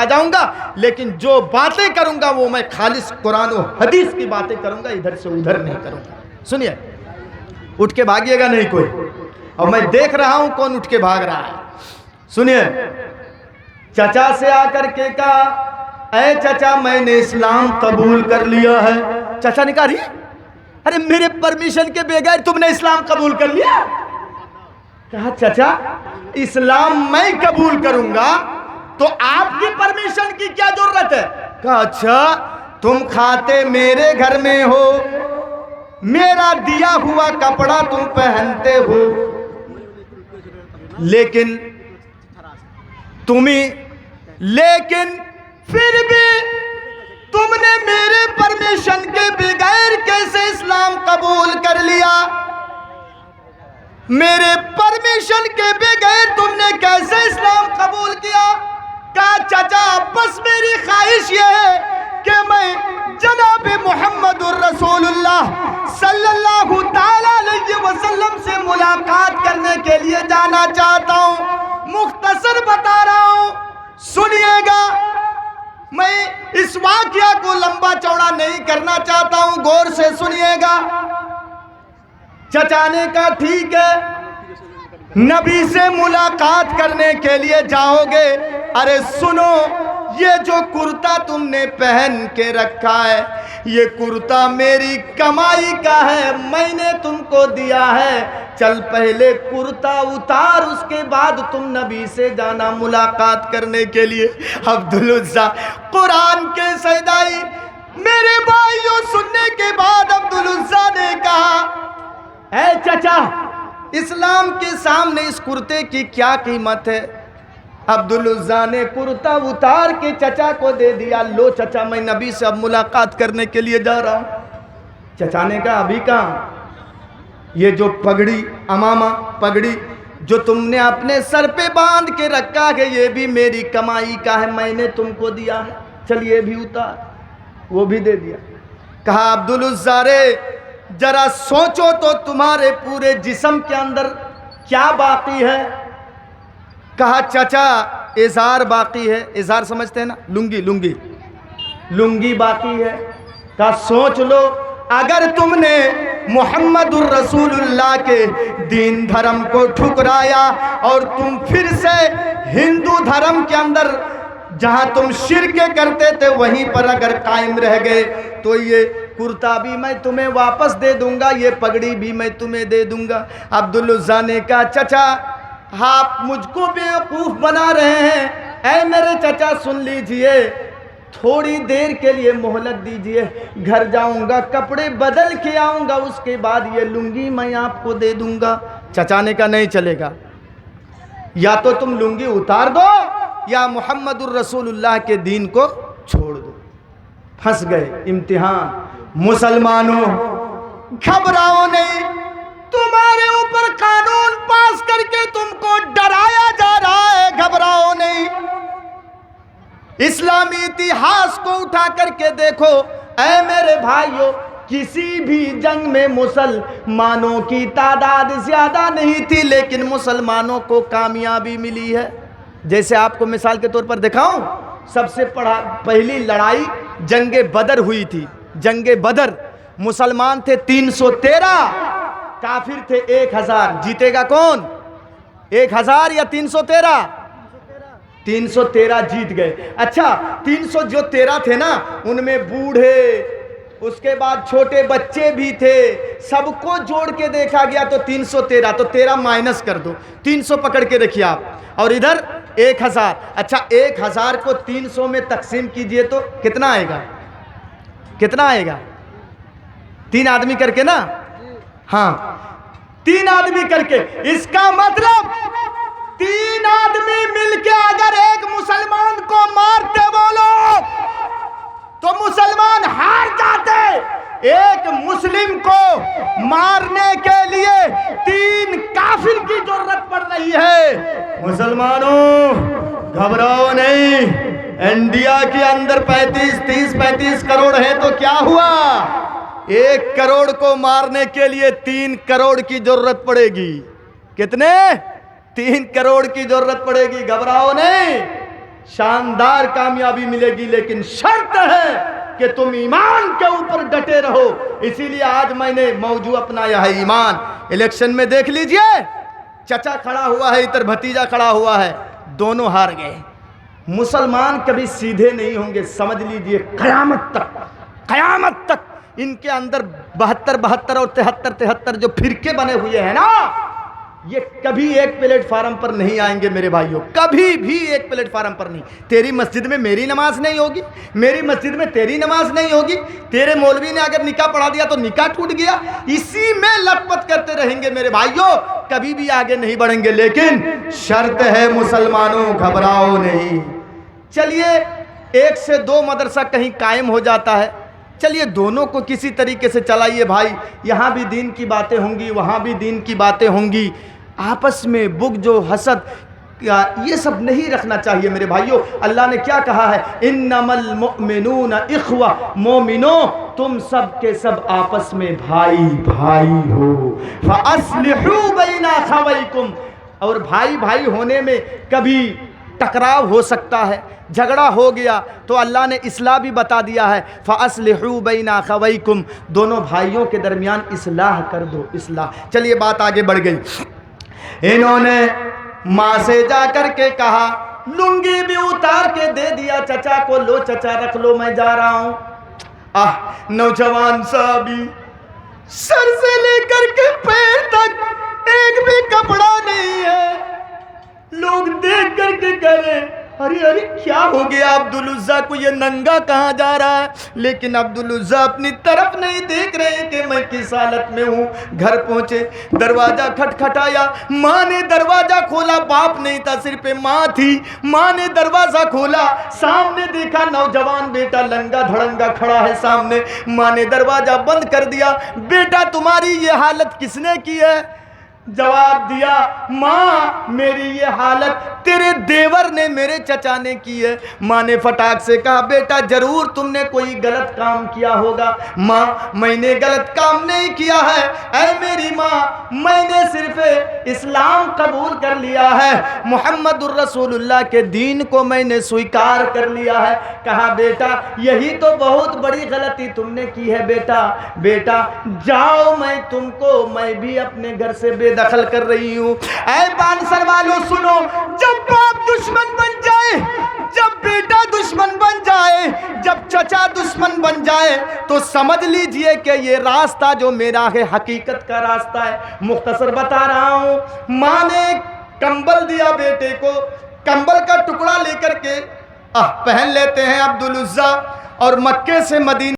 आ जाऊंगा, लेकिन जो बातें करूंगा वो मैं खालिस कुरान और हदीस की बातें करूंगा, इधर से उधर नहीं करूंगा। सुनिए, उठ के भागिएगा नहीं कोई, और मैं देख रहा हूं कौन उठ के भाग रहा है। सुनिए, चचा से आकर के कहा, ऐ चचा मैंने इस्लाम कबूल कर लिया है। चचा ने कहा, अरे मेरे परमिशन के बगैर तुमने इस्लाम कबूल कर लिया? कहा, चचा इस्लाम मैं कबूल करूंगा तो आपकी परमिशन की क्या जरूरत है? कहा, अच्छा तुम खाते मेरे घर में हो, मेरा दिया हुआ कपड़ा तुम पहनते हो, लेकिन फिर भी तुमने मेरे परमिशन के बगैर कैसे इस्लाम कबूल कर लिया? मेरे परमिशन के बगैर तुमने कैसे इस्लाम कबूल किया? कहा, चाचा बस मेरी ख्वाहिश यह है कि मैं जनाब मुहम्मदुर रसूलुल्लाह सल्लल्लाहु ताला अलैहि वसल्लम से मुलाकात करने के लिए जाना चाहता हूं। मुख्तसर बता रहा हूं, सुनिएगा, मैं इस वाकया को लंबा चौड़ा नहीं करना चाहता हूं, गौर से सुनिएगा। चचा ने कहा, ठीक है, नबी से मुलाकात करने के लिए जाओगे? अरे सुनो, ये जो कुर्ता तुमने पहन के रखा है, ये कुर्ता मेरी कमाई का है, मैंने तुमको दिया है। चल पहले कुर्ता उतार, उसके बाद तुम नबी से जाना मुलाकात करने के लिए। अब्दुल उज़्ज़ा कुरान के सैदाई मेरे भाइयों, सुनने के बाद अब्दुल उज़्ज़ा ने कहा, ऐ चचा, इस्लाम के सामने इस कुर्ते की क्या कीमत है? अब्दुल उज़्ज़ा ने कुर्ता उतार के चचा को दे दिया। लो चचा, मैं नबी से अब मुलाकात करने के लिए जा रहा हूं। चचा ने कहा, अभी कहाँ? ये जो पगड़ी, अमामा पगड़ी जो तुमने अपने सर पे बांध के रखा है, ये भी मेरी कमाई का है, मैंने तुमको दिया है, चलिए भी उतार। वो भी दे दिया। कहा, अब्दुल उज़्ज़ा रे, जरा सोचो तो तुम्हारे पूरे जिस्म के अंदर क्या बाकी है? कहा, चचा इज़ार बाकी है। इज़ार समझते हैं ना, लुंगी बाकी है। कहा, सोच लो, अगर तुमने मुहम्मदुर रसूलुल्लाह के दीन धर्म को ठुकराया और तुम फिर से हिंदू धर्म के अंदर जहां तुम शिर्क करते थे वहीं पर अगर कायम रह गए, तो ये कुर्ता भी मैं तुम्हें वापस दे दूंगा, ये पगड़ी भी मैं तुम्हें दे दूंगा। अब्दुल उज़्ज़ा ने कहा, चचा आप मुझको बेवकूफ़ बना रहे हैं। ऐ मेरे चचा सुन लीजिए, थोड़ी देर के लिए मोहलत दीजिए, घर जाऊंगा, कपड़े बदल के आऊंगा, उसके बाद ये लुंगी मैं आपको दे दूंगा। चचा ने कहा, नहीं चलेगा, या तो तुम लुंगी उतार दो या मुहम्मदुर रसूलुल्लाह के दीन को छोड़ दो। फंस गए इम्तिहान। मुसलमानों घबराओ नहीं, तुम्हारे ऊपर कानून पास करके तुमको डराया जा रहा है, घबराओ नहीं। इस्लामी इतिहास को उठा करके देखो, ऐ मेरे भाइयों, किसी भी जंग में मुसलमानों की तादाद ज्यादा नहीं थी, लेकिन मुसलमानों को कामयाबी मिली है। जैसे आपको मिसाल के तौर पर दिखाऊं, सबसे पहली लड़ाई जंगे बदर हुई थी। जंगे बदर मुसलमान थे 313, काफिर थे 1000। जीतेगा कौन? 1000 या 313? 313 जीत गए। अच्छा, 313 थे ना, उनमें बूढ़े, उसके बाद छोटे बच्चे भी थे, सबको जोड़ के देखा गया तो 313। तो 13 माइनस कर दो, 300 पकड़ के रखिए आप, और इधर 1000। अच्छा, 1000 को 300 में तकसीम कीजिए तो कितना आएगा? कितना आएगा? 3 आदमी करके ना, हाँ 3 आदमी करके। इसका मतलब 3 आदमी मिलके अगर एक मुसलमान को मारते बोलो तो मुसलमान हार जाते। एक मुस्लिम को मारने के लिए 3 काफिर की जरूरत पड़ रही है। मुसलमानों घबराओ नहीं, इंडिया के अंदर 30-35 करोड़ है तो क्या हुआ? 1 करोड़ को मारने के लिए 3 करोड़ की जरूरत पड़ेगी। कितने? 3 करोड़ की जरूरत पड़ेगी। घबराओ नहीं, शानदार कामयाबी मिलेगी, लेकिन शर्त है कि तुम ईमान के ऊपर डटे रहो। इसीलिए आज मैंने मौजू अपनाया है ईमान। इलेक्शन में देख लीजिए, चचा खड़ा हुआ है, इधर भतीजा खड़ा हुआ है, दोनों हार गए। मुसलमान कभी सीधे नहीं होंगे, समझ लीजिए, कयामत तक इनके अंदर 72 और 73 जो फिरके बने हुए हैं ना, ये कभी एक प्लेटफार्म पर नहीं आएंगे मेरे भाइयों, कभी भी एक प्लेटफार्म पर नहीं। तेरी मस्जिद में मेरी नमाज नहीं होगी, मेरी मस्जिद में तेरी नमाज नहीं होगी, तेरे मौलवी ने अगर निकाह पढ़ा दिया तो निकाह टूट गया, इसी में लटपट करते रहेंगे मेरे भाइयों, कभी भी आगे नहीं बढ़ेंगे। लेकिन शर्त है मुसलमानों, घबराओ नहीं। चलिए, 1 से 2 मदरसा कहीं कायम हो जाता है, चलिए दोनों को किसी तरीके से चलाइए भाई। यहाँ भी दीन की बातें होंगी, वहाँ भी दीन की बातें होंगी। आपस में बुग़्ज़ व हसद ये सब नहीं रखना चाहिए मेरे भाइयों। अल्लाह ने क्या कहा है, इन्नमल मुमिनून इख्वा, मोमिनो तुम सब के सब आपस में भाई भाई हो। फ़अस्लिहू बैना अख़वैकुम, और भाई भाई होने में कभी टकराव हो सकता है, झगड़ा हो गया तो अल्लाह ने इस्लाह भी बता दिया है, फ़अस्लिहू बैना अख़वैकुम, दोनों भाइयों के दरमियान इस्लाह कर दो, इस्लाह। चलिए बात आगे बढ़ गई। इन्होंने माँ से जा कर के कहा, लुंगी भी उतार के दे दिया चचा को, लो चचा रख लो, मैं जा रहा हूँ। नौजवान साहबी सर से लेकर के पैर तक एक भी कपड़ा नहीं है। लोग देख करके कह रहे, अरे अरे क्या हो गया अब्दुल उज़्ज़ा को, ये नंगा कहाँ जा रहा है। लेकिन अब्दुल उज़्ज़ा अपनी तरफ नहीं देख रहे कि मैं किस हालत में हूँ। घर पहुँचे, दरवाज़ा खटखटाया, माँ ने दरवाज़ा खोला, बाप नहीं था, सिर्फ माँ थी। माँ ने दरवाज़ा खोला, सामने देखा नौजवान बेटा लंगा धड़ंगा खड़ा है सामने। माँ ने दरवाज़ा बंद कर दिया, बेटा तुम्हारी ये हालत किसने की है। जवाब दिया, माँ मेरी ये हालत तेरे देवर ने, मेरे चचा ने की है। माँ ने फटाक से कहा, बेटा जरूर तुमने कोई गलत काम किया होगा। माँ मैंने गलत काम नहीं किया है, ऐ मेरी माँ, मैंने सिर्फ इस्लाम कबूल कर लिया है, मुहम्मदुर रसूलुल्लाह के दीन को मैंने स्वीकार कर लिया है। कहा बेटा यही तो बहुत बड़ी गलती तुमने की है बेटा। बेटा जाओ, मैं भी अपने घर से दखल कर रही हूँ। ऐ पानसर वालों सुनो, जब बाप दुश्मन बन जाए, जब बेटा दुश्मन बन जाए, जब चचा दुश्मन बन जाए, तो समझ लीजिए कि ये रास्ता जो मेरा है हकीकत का रास्ता है। मुख्तसर बता रहा हूँ। माँ ने कंबल दिया बेटे को, कंबल का टुकड़ा लेकर के पहन लेते हैं अब्दुल उज़्ज़ा, और मक्के से मदीना